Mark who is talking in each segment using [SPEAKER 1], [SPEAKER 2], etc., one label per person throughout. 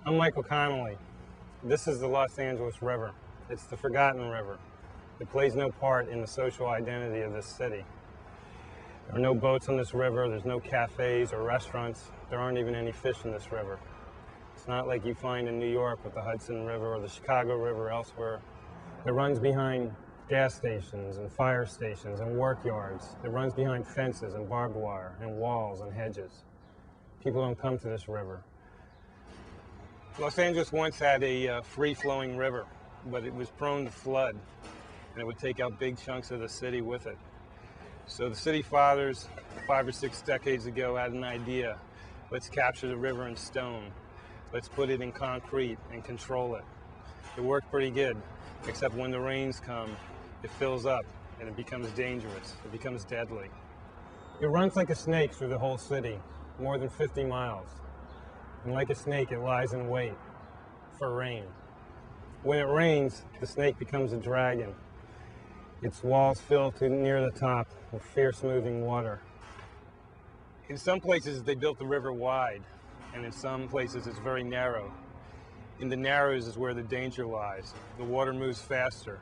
[SPEAKER 1] I'm Michael Connelly. This is the Los Angeles River. It's the forgotten river. It plays no part in the social identity of this city. There are no boats on this river, there's no cafes or restaurants, there aren't even any fish in this river. It's not like you find in New York with the Hudson River or the Chicago River elsewhere. It runs behind gas stations and fire stations and work yards. It runs behind fences and barbed wire and walls and hedges. People don't come to this river. Los Angeles once had a free-flowing river, but it was prone to flood, and it would take out big chunks of the city with it. So the city fathers, 5 or 6 decades ago, had an idea. Let's capture the river in stone. Let's put it in concrete and control it. It worked pretty good, except when the rains come, it fills up and it becomes dangerous. It becomes deadly. It runs like a snake through the whole city, more than 50 miles. And like a snake, it lies in wait for rain. When it rains, the snake becomes a dragon. Its walls fill to near the top with fierce moving water. In some places, they built the river wide, and in some places, it's very narrow. In the narrows is where the danger lies. The water moves faster.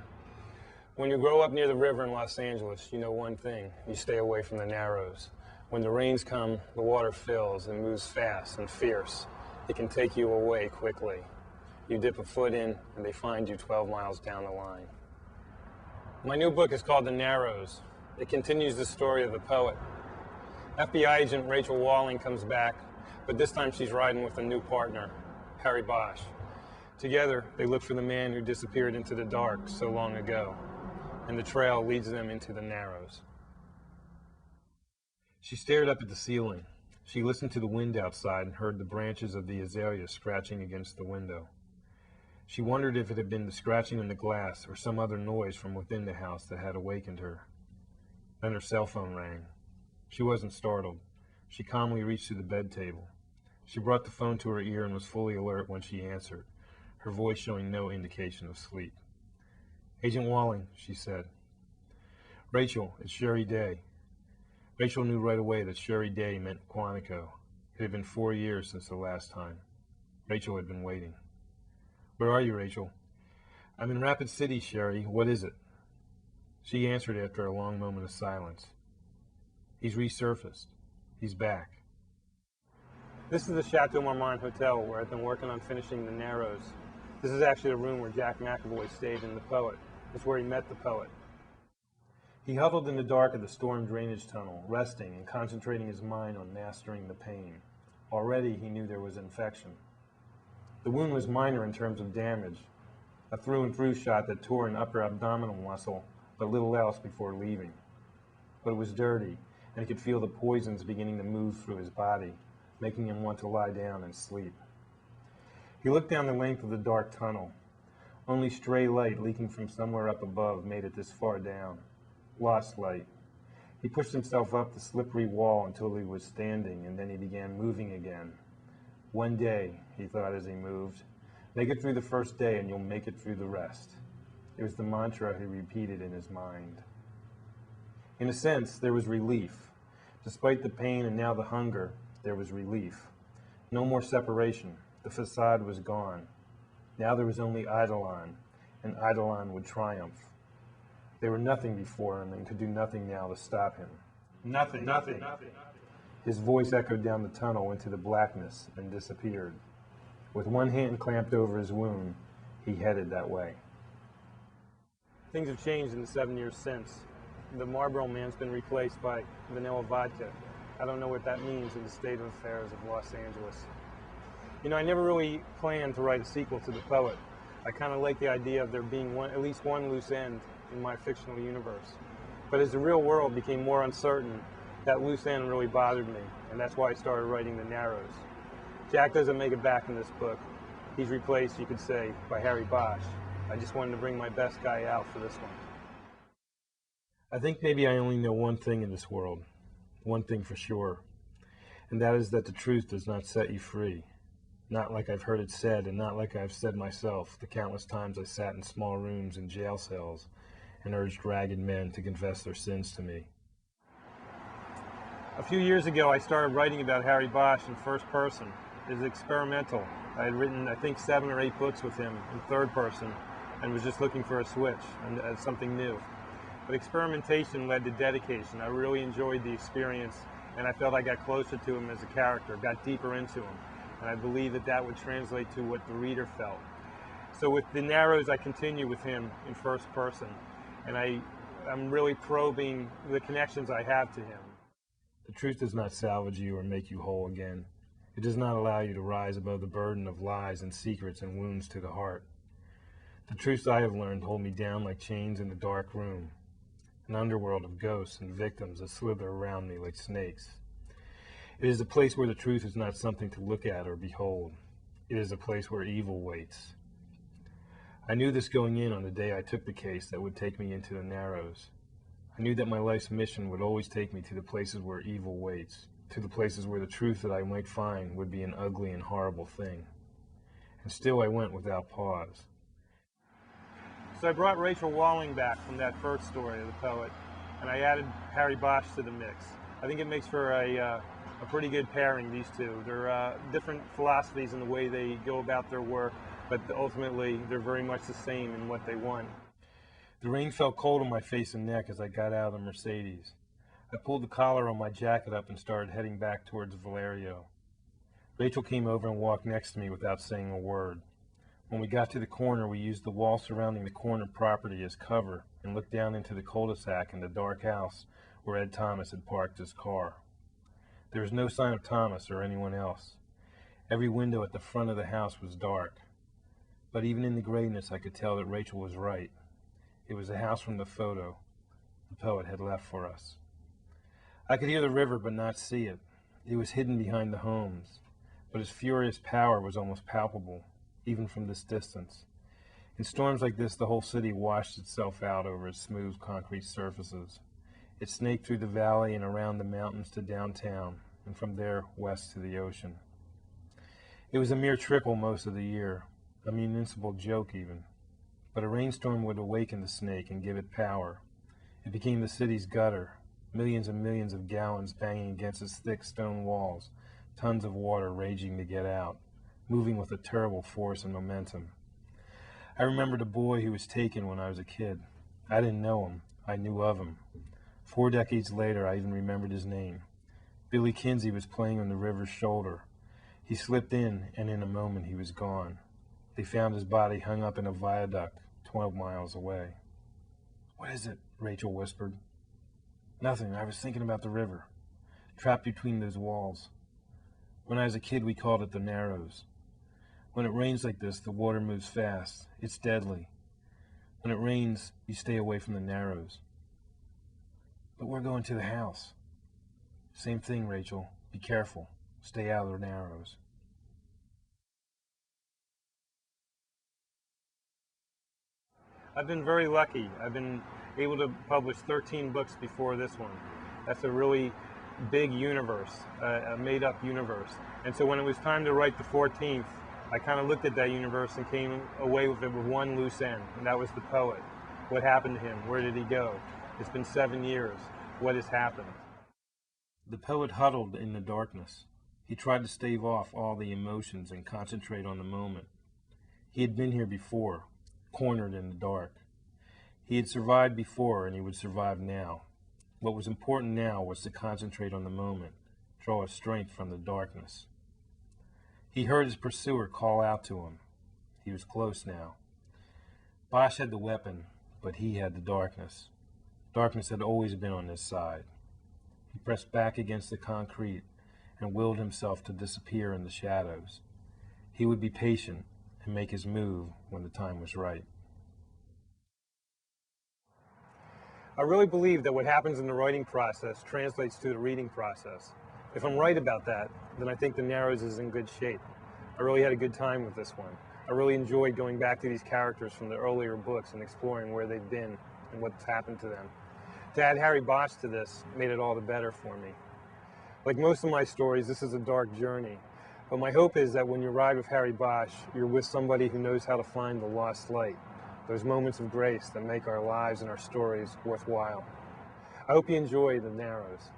[SPEAKER 1] When you grow up near the river in Los Angeles, you know one thing: you stay away from the narrows. When the rains come, the water fills and moves fast and fierce. It can take you away quickly. You dip a foot in, and they find you 12 miles down the line. My new book is called The Narrows. It continues the story of the poet. FBI agent Rachel Walling comes back, but this time she's riding with a new partner, Harry Bosch. Together, they look for the man who disappeared into the dark so long ago, and the trail leads them into the Narrows. She stared up at the ceiling. She listened to the wind outside and heard the branches of the azalea scratching against the window. She wondered if it had been the scratching in the glass or some other noise from within the house that had awakened her. Then her cell phone rang. She wasn't startled. She calmly reached to the bed table. She brought the phone to her ear and was fully alert when she answered, her voice showing no indication of sleep. "Agent Walling," she said. "Rachel, it's Sherry Day." Rachel knew right away that Sherry Day meant Quantico. It had been 4 years since the last time. Rachel had been waiting. "Where are you, Rachel?" "I'm in Rapid City, Sherry. What is it?" She answered after a long moment of silence. "He's resurfaced. He's back." This is the Chateau Marmont Hotel, where I've been working on finishing The Narrows. This is actually the room where Jack McAvoy stayed in The Poet. It's where he met the poet. He huddled in the dark of the storm drainage tunnel, resting and concentrating his mind on mastering the pain. Already he knew there was infection. The wound was minor in terms of damage, a through-and-through shot that tore an upper abdominal muscle, but little else before leaving. But it was dirty, and he could feel the poisons beginning to move through his body, making him want to lie down and sleep. He looked down the length of the dark tunnel. Only stray light leaking from somewhere up above made it this far down. Lost light. He pushed himself up the slippery wall until he was standing, and then he began moving again. One day, he thought as he moved, make it through the first day and you'll make it through the rest. It was the mantra he repeated in his mind. In a sense, there was relief. Despite the pain and now the hunger, there was relief. No more separation. The facade was gone. Now there was only Eidolon, and Eidolon would triumph. They were nothing before him and could do nothing now to stop him. Nothing. His voice echoed down the tunnel into the blackness and disappeared. With one hand clamped over his wound, he headed that way. Things have changed in the 7 years since. The Marlboro Man's been replaced by vanilla vodka. I don't know what that means in the state of affairs of Los Angeles. You know, I never really planned to write a sequel to The Poet. I kind of like the idea of there being at least one loose end in my fictional universe. But as the real world became more uncertain, that loose end really bothered me, and that's why I started writing The Narrows. Jack doesn't make it back in this book. He's replaced, you could say, by Harry Bosch. I just wanted to bring my best guy out for this one. I think maybe I only know one thing in this world, one thing for sure, and that is that the truth does not set you free. Not like I've heard it said, and not like I've said myself the countless times I sat in small rooms in jail cells and urged ragged men to confess their sins to me. A few years ago, I started writing about Harry Bosch in first person. It is experimental. I had written, I think, 7 or 8 books with him in third person and was just looking for a switch and something new. But experimentation led to dedication. I really enjoyed the experience, and I felt I got closer to him as a character, got deeper into him. And I believe that that would translate to what the reader felt. So with The Narrows, I continue with him in first person, and I'm really probing the connections I have to him. The truth does not salvage you or make you whole again. It does not allow you to rise above the burden of lies and secrets and wounds to the heart. The truths I have learned hold me down like chains in a dark room, an underworld of ghosts and victims that slither around me like snakes. It is a place where the truth is not something to look at or behold. It is a place where evil waits. I knew this going in on the day I took the case that would take me into the Narrows. I knew that my life's mission would always take me to the places where evil waits, to the places where the truth that I might find would be an ugly and horrible thing. And still I went without pause. So I brought Rachel Walling back from that first story of The Poet, and I added Harry Bosch to the mix. I think it makes for a pretty good pairing, these two. They're different philosophies in the way they go about their work, but ultimately they're very much the same in what they want. The rain felt cold on my face and neck as I got out of the Mercedes. I pulled the collar on my jacket up and started heading back towards Valerio. Rachel came over and walked next to me without saying a word. When we got to the corner, we used the wall surrounding the corner property as cover and looked down into the cul-de-sac and the dark house where Ed Thomas had parked his car. There was no sign of Thomas or anyone else. Every window at the front of the house was dark. But even in the grayness, I could tell that Rachel was right. It was the house from the photo the poet had left for us. I could hear the river but not see it. It was hidden behind the homes, but its furious power was almost palpable, even from this distance. In storms like this, the whole city washed itself out over its smooth concrete surfaces. It snaked through the valley and around the mountains to downtown, and from there west to the ocean. It was a mere trickle most of the year, a municipal joke even. But a rainstorm would awaken the snake and give it power. It became the city's gutter, millions and millions of gallons banging against its thick stone walls, tons of water raging to get out, moving with a terrible force and momentum. I remembered a boy who was taken when I was a kid. I didn't know him. I knew of him. 4 decades later, I even remembered his name. Billy Kinsey was playing on the river's shoulder. He slipped in, and in a moment he was gone. They found his body hung up in a viaduct 12 miles away. "What is it?" Rachel whispered. "Nothing. I was thinking about the river, trapped between those walls. When I was a kid, we called it the Narrows. When it rains like this, the water moves fast. It's deadly. When it rains, you stay away from the Narrows." "But we're going to the house." "Same thing, Rachel. Be careful. Stay out of the Narrows." I've been very lucky. I've been able to publish 13 books before this one. That's a really big universe, a made-up universe. And so when it was time to write the 14th, I kind of looked at that universe and came away with it with one loose end, and that was the poet. What happened to him? Where did he go? It's been 7 years. What has happened? The poet huddled in the darkness. He tried to stave off all the emotions and concentrate on the moment. He had been here before, cornered in the dark. He had survived before, and he would survive now. What was important now was to concentrate on the moment, draw his strength from the darkness. He heard his pursuer call out to him. He was close now. Bosch had the weapon, but he had the darkness. Darkness had always been on his side. He pressed back against the concrete and willed himself to disappear in the shadows. He would be patient and make his move when the time was right. I really believe that what happens in the writing process translates to the reading process. If I'm right about that, then I think The Narrows is in good shape. I really had a good time with this one. I really enjoyed going back to these characters from the earlier books and exploring where they've been and what's happened to them. To add Harry Bosch to this made it all the better for me. Like most of my stories, this is a dark journey. But my hope is that when you ride with Harry Bosch, you're with somebody who knows how to find the lost light, those moments of grace that make our lives and our stories worthwhile. I hope you enjoy The Narrows.